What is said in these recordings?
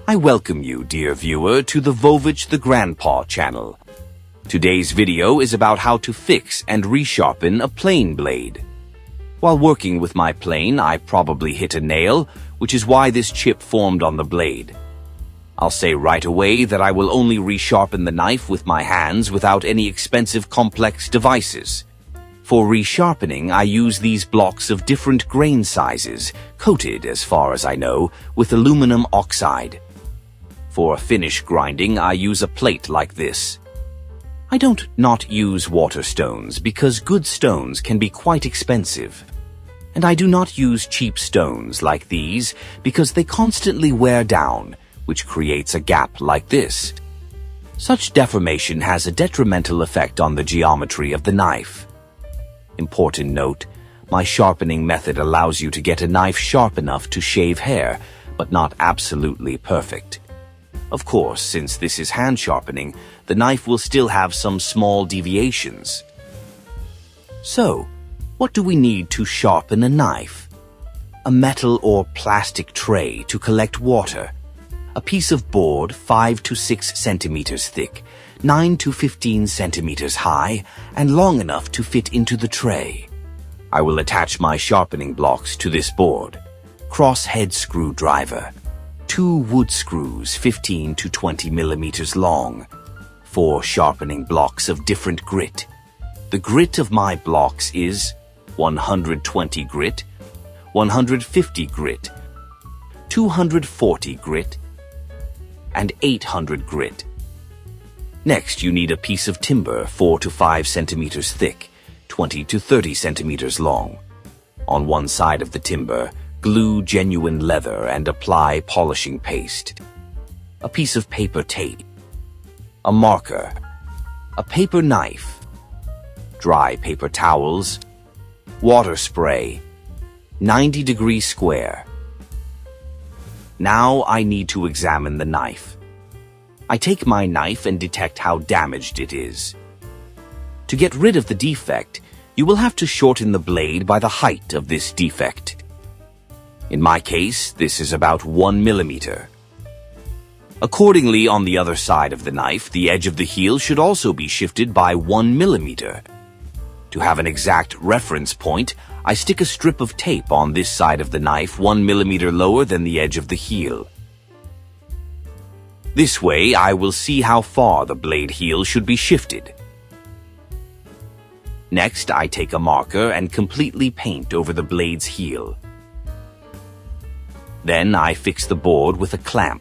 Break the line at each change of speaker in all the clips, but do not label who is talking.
I welcome you, dear viewer, to the Vovich the Grandpa channel. Today's video is about how to fix and resharpen a plane blade. While working with my plane, I probably hit a nail, which is why this chip formed on the blade. I'll say right away that I will only resharpen the knife with my hands without any expensive complex devices. For resharpening, I use these blocks of different grain sizes, coated, as far as I know, with aluminum oxide. For finish grinding, I use a plate like this. I don't not use water stones because good stones can be quite expensive. And I do not use cheap stones like these because they constantly wear down, which creates a gap like this. Such deformation has a detrimental effect on the geometry of the knife. Important note, my sharpening method allows you to get a knife sharp enough to shave hair, but not absolutely perfect. Of course, since this is hand sharpening, the knife will still have some small deviations. So, what do we need to sharpen a knife? A metal or plastic tray to collect water, a piece of board 5 to 6 centimeters thick, 9 to 15 centimeters high, and long enough to fit into the tray. I will attach my sharpening blocks to this board. Cross-head screwdriver, 2 wood screws 15 to 20 millimeters long, 4 sharpening blocks of different grit. The grit of my blocks is 120 grit, 150 grit, 240 grit, and 800 grit. Next, you need a piece of timber 4 to 5 centimeters thick, 20 to 30 centimeters long. On one side of the timber, glue genuine leather and apply polishing paste. A piece of paper tape, a marker, a paper knife, dry paper towels, water spray, 90-degree square. Now I need to examine the knife. I take my knife and detect how damaged it is. To get rid of the defect, you will have to shorten the blade by the height of this defect. In my case, this is about 1 millimeter. Accordingly, on the other side of the knife, the edge of the heel should also be shifted by 1 millimeter. To have an exact reference point, I stick a strip of tape on this side of the knife 1 millimeter lower than the edge of the heel. This way, I will see how far the blade heel should be shifted. Next, I take a marker and completely paint over the blade's heel. Then I fix the board with a clamp.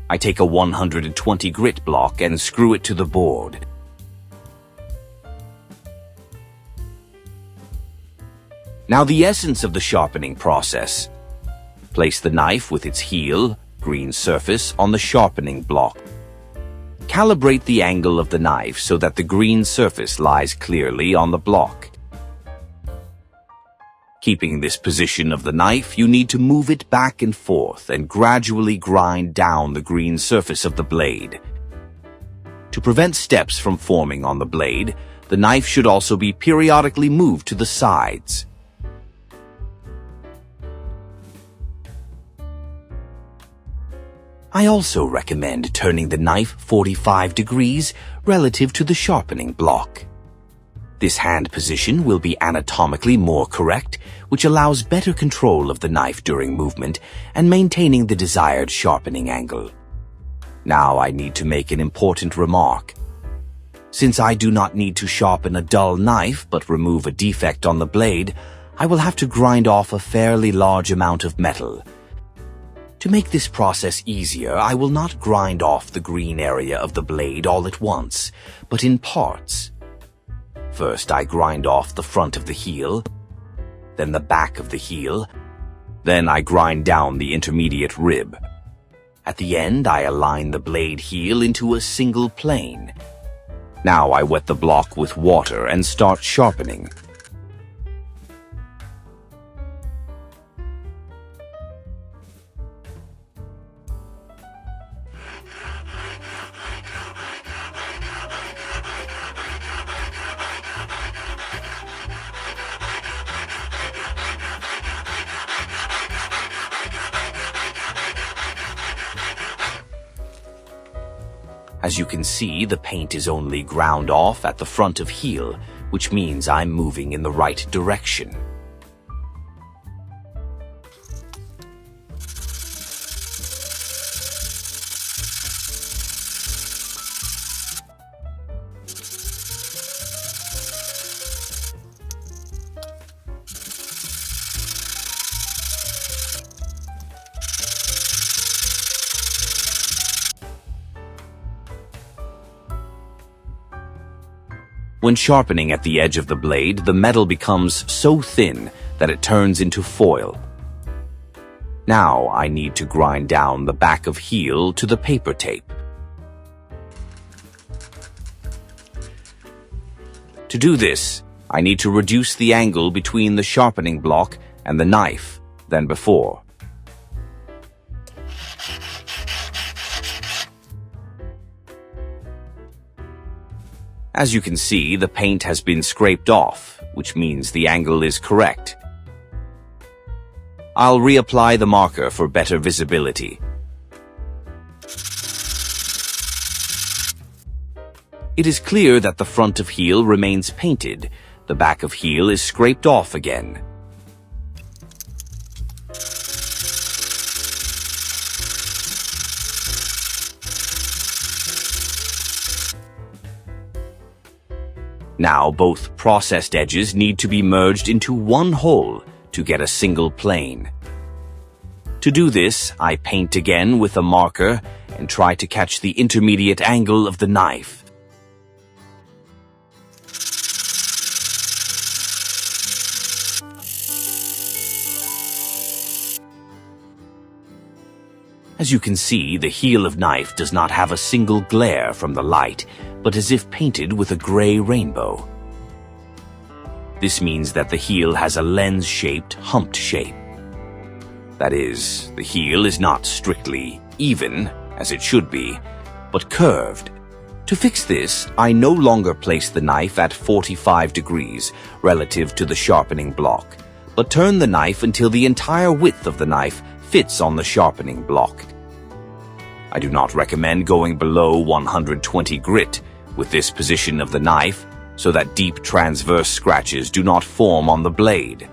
I take a 120 grit block and screw it to the board. Now the essence of the sharpening process. Place the knife with its heel, green surface, on the sharpening block. Calibrate the angle of the knife so that the green surface lies clearly on the block. Keeping this position of the knife, you need to move it back and forth and gradually grind down the green surface of the blade. To prevent steps from forming on the blade, the knife should also be periodically moved to the sides. I also recommend turning the knife 45 degrees relative to the sharpening block. This hand position will be anatomically more correct, which allows better control of the knife during movement and maintaining the desired sharpening angle. Now I need to make an important remark. Since I do not need to sharpen a dull knife but remove a defect on the blade, I will have to grind off a fairly large amount of metal. To make this process easier, I will not grind off the green area of the blade all at once, but in parts. First, I grind off the front of the heel, then the back of the heel, then I grind down the intermediate rib. At the end, I align the blade heel into a single plane. Now I wet the block with water and start sharpening. As you can see, the paint is only ground off at the front of heel, which means I'm moving in the right direction. When sharpening at the edge of the blade, the metal becomes so thin that it turns into foil. Now I need to grind down the back of heel to the paper tape. To do this, I need to reduce the angle between the sharpening block and the knife than before. As you can see, the paint has been scraped off, which means the angle is correct. I'll reapply the marker for better visibility. It is clear that the front of heel remains painted. The back of heel is scraped off again. Now both processed edges need to be merged into one hole to get a single plane. To do this, I paint again with a marker and try to catch the intermediate angle of the knife. As you can see, the heel of knife does not have a single glare from the light, but as if painted with a gray rainbow. This means that the heel has a lens-shaped, humped shape. That is, the heel is not strictly even, as it should be, but curved. To fix this, I no longer place the knife at 45 degrees relative to the sharpening block, but turn the knife until the entire width of the knife fits on the sharpening block. I do not recommend going below 120 grit with this position of the knife so that deep transverse scratches do not form on the blade.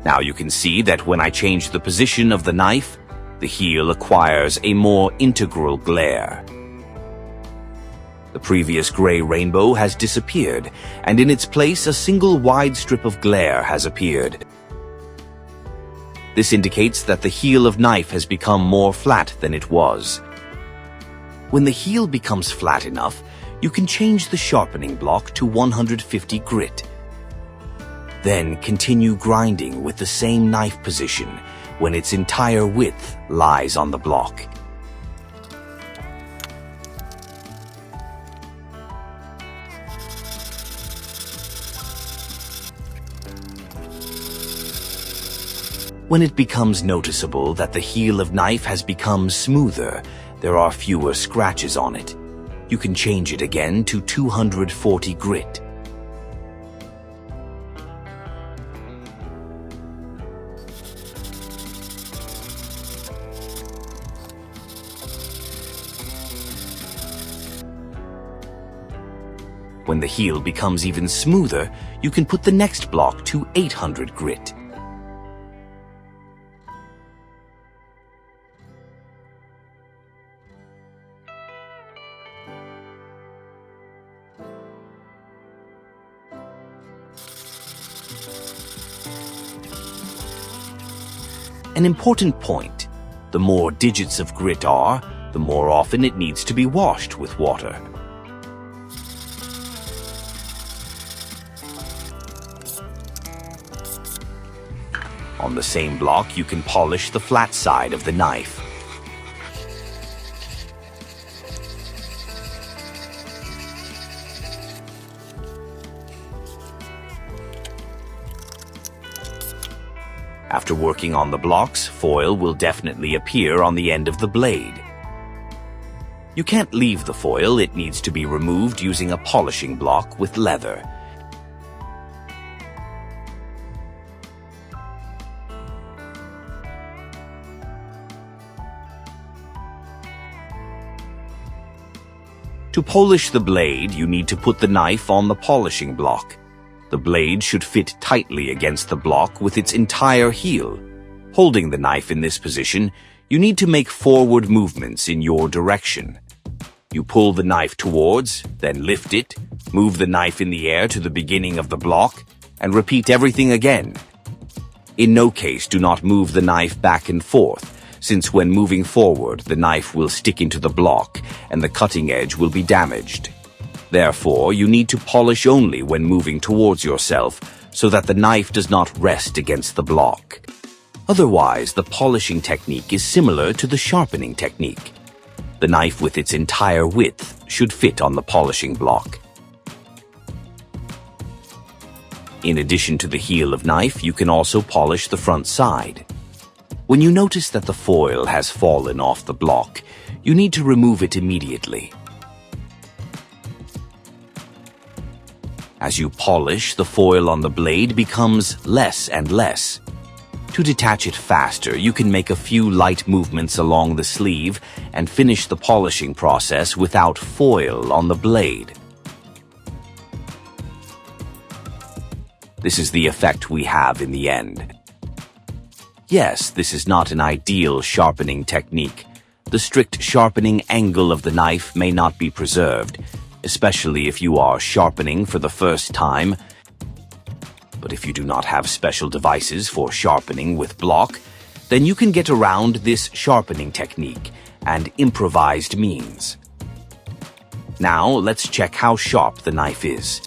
Now you can see that when I change the position of the knife, the heel acquires a more integral glare. The previous gray rainbow has disappeared, and in its place a single wide strip of glare has appeared. This indicates that the heel of knife has become more flat than it was. When the heel becomes flat enough, you can change the sharpening block to 150 grit. Then continue grinding with the same knife position when its entire width lies on the block. When it becomes noticeable that the heel of knife has become smoother, there are fewer scratches on it. You can change it again to 240 grit. When the heel becomes even smoother, you can put the next block to 800 grit. An important point: the more digits of grit are, the more often it needs to be washed with water. On the same block, you can polish the flat side of the knife. After working on the blocks, foil will definitely appear on the end of the blade. You can't leave the foil, it needs to be removed using a polishing block with leather. To polish the blade, you need to put the knife on the polishing block. The blade should fit tightly against the block with its entire heel. Holding the knife in this position, you need to make forward movements in your direction. You pull the knife towards, then lift it, move the knife in the air to the beginning of the block, and repeat everything again. In no case do not move the knife back and forth, since when moving forward, the knife will stick into the block and the cutting edge will be damaged. Therefore, you need to polish only when moving towards yourself so that the knife does not rest against the block. Otherwise, the polishing technique is similar to the sharpening technique. The knife with its entire width should fit on the polishing block. In addition to the heel of knife, you can also polish the front side. When you notice that the foil has fallen off the block, you need to remove it immediately. As you polish, the foil on the blade becomes less and less. To detach it faster, you can make a few light movements along the sleeve and finish the polishing process without foil on the blade. This is the effect we have in the end. Yes, this is not an ideal sharpening technique. The strict sharpening angle of the knife may not be preserved, especially if you are sharpening for the first time. But if you do not have special devices for sharpening with block, then you can get around this sharpening technique and improvised means. Now, let's check how sharp the knife is.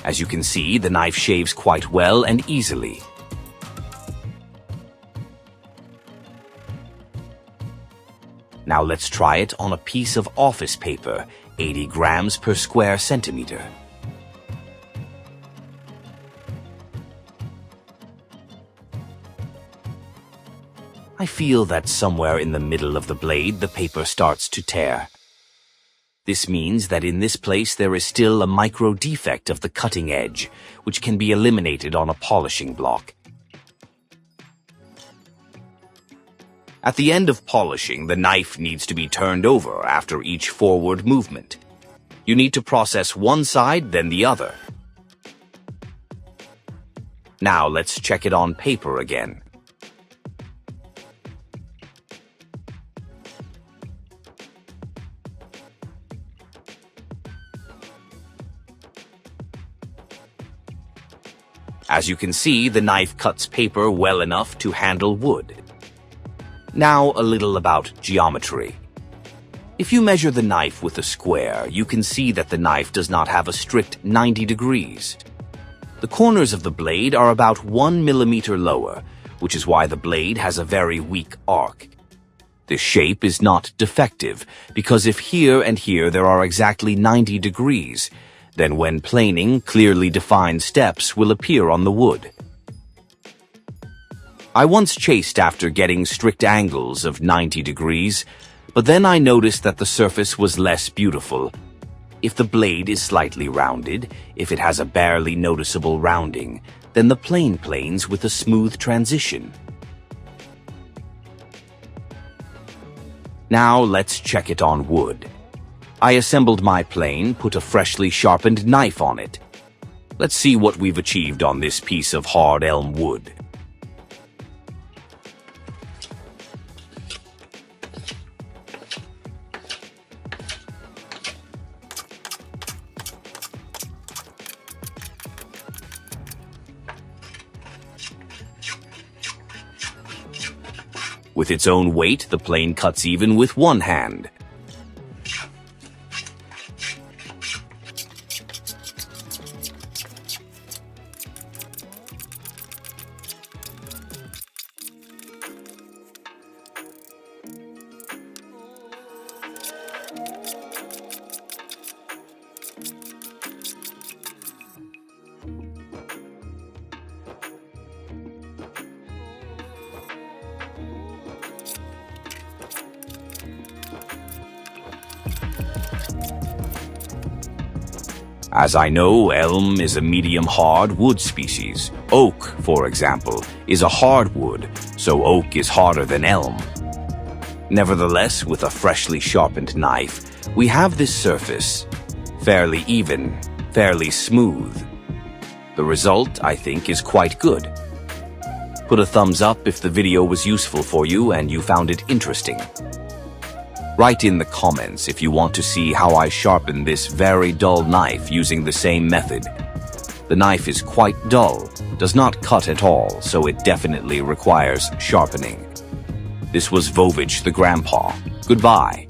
As you can see, the knife shaves quite well and easily. Now let's try it on a piece of office paper, 80 grams per square centimeter. I feel that somewhere in the middle of the blade, the paper starts to tear. This means that in this place there is still a micro defect of the cutting edge, which can be eliminated on a polishing block. At the end of polishing, the knife needs to be turned over after each forward movement. You need to process one side, then the other. Now let's check it on paper again. As you can see, the knife cuts paper well enough to handle wood. Now a little about geometry. If you measure the knife with a square, you can see that the knife does not have a strict 90 degrees. The corners of the blade are about 1 millimeter lower, which is why the blade has a very weak arc. This shape is not defective, because if here and here there are exactly 90 degrees, then when planing, clearly defined steps will appear on the wood. I once chased after getting strict angles of 90 degrees, but then I noticed that the surface was less beautiful. If the blade is slightly rounded, if it has a barely noticeable rounding, then the plane planes with a smooth transition. Now let's check it on wood. I assembled my plane, put a freshly sharpened knife on it. Let's see what we've achieved on this piece of hard elm wood. With its own weight, the plane cuts even with one hand. As I know, elm is a medium-hard wood species. Oak, for example, is a hardwood, so oak is harder than elm. Nevertheless, with a freshly sharpened knife, we have this surface, fairly even, fairly smooth. The result, I think, is quite good. Put a thumbs up if the video was useful for you and you found it interesting. Write in the comments if you want to see how I sharpen this very dull knife using the same method. The knife is quite dull, does not cut at all, so it definitely requires sharpening. This was Vovich the Grandpa. Goodbye.